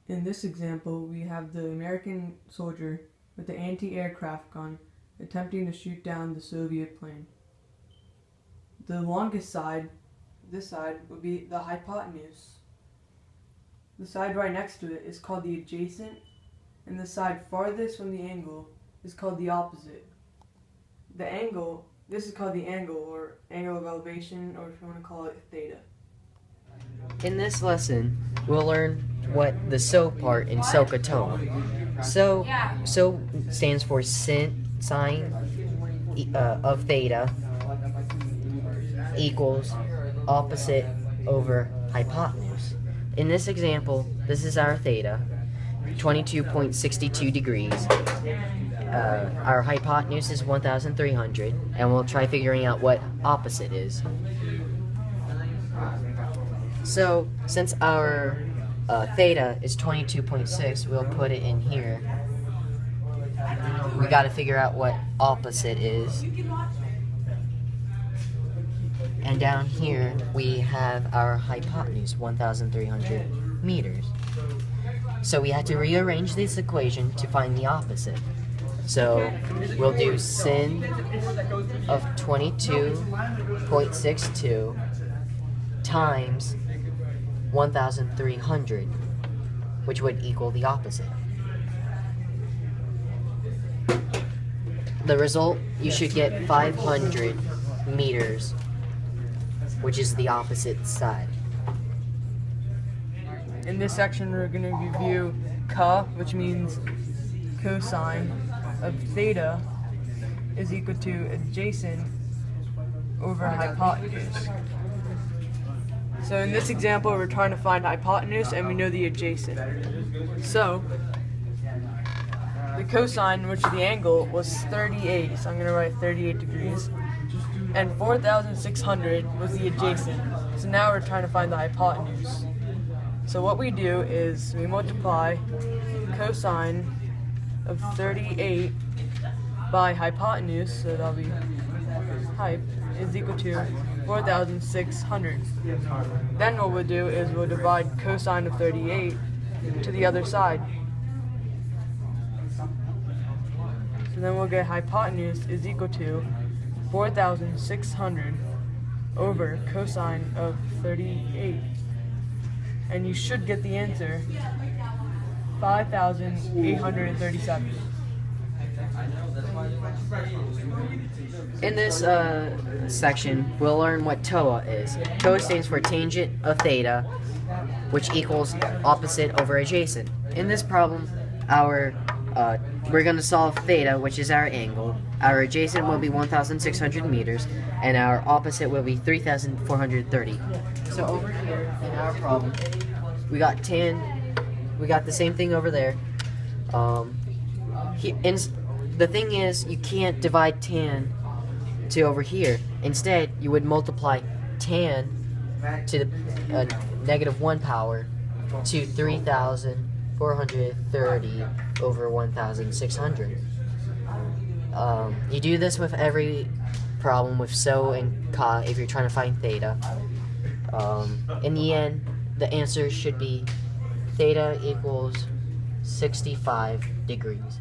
In this example, we have the American soldier with the anti-aircraft gun attempting to shoot down the Soviet plane. The longest side, this side, would be the hypotenuse. The side right next to it is called the adjacent, and the side farthest from the angle is called the opposite. The angle, this is called the angle, or angle of elevation, or if you want to call it theta. In this lesson, we'll learn what the SO part in SOHCAHTOA. SO stands for sine of theta equals opposite over hypotenuse. In this example, this is our theta, 22.62 degrees. Our hypotenuse is 1,300, and we'll try figuring out what opposite is. So, since our theta is 22.6, we'll put it in here. We gotta figure out what opposite is. And down here, we have our hypotenuse, 1,300 meters. So we have to rearrange this equation to find the opposite. So we'll do sin of 22.62 times 1,300, which would equal the opposite. The result, you should get 500 meters, which is the opposite side. In this section, we're going to review ca, which means cosine of theta is equal to adjacent over hypotenuse. So in this example, we're trying to find hypotenuse, and we know the adjacent. So the cosine, which is the angle, was 38, so I'm going to write 38 degrees. And 4,600 was the adjacent. So now we're trying to find the hypotenuse. So what we do is we multiply cosine of 38 by hypotenuse, so that'll be hype, is equal to 4,600. Then what we'll do is we'll divide cosine of 38 to the other side. So then we'll get hypotenuse is equal to 4,600 over cosine of 38. And you should get the answer, 5,837. In this section, we'll learn what TOA is. TOA stands for tangent of theta, which equals opposite over adjacent. In this problem, we're going to solve theta, which is our angle. Our adjacent will be 1,600 meters, and our opposite will be 3,430. So over here in our problem, we got tan. We got the same thing over there. The thing is, you can't divide tan to over here. Instead, you would multiply tan to the -1 power to 3,430 over 1,600. You do this with every problem with SO and ca if you're trying to find theta. In the end, the answer should be theta equals 65 degrees.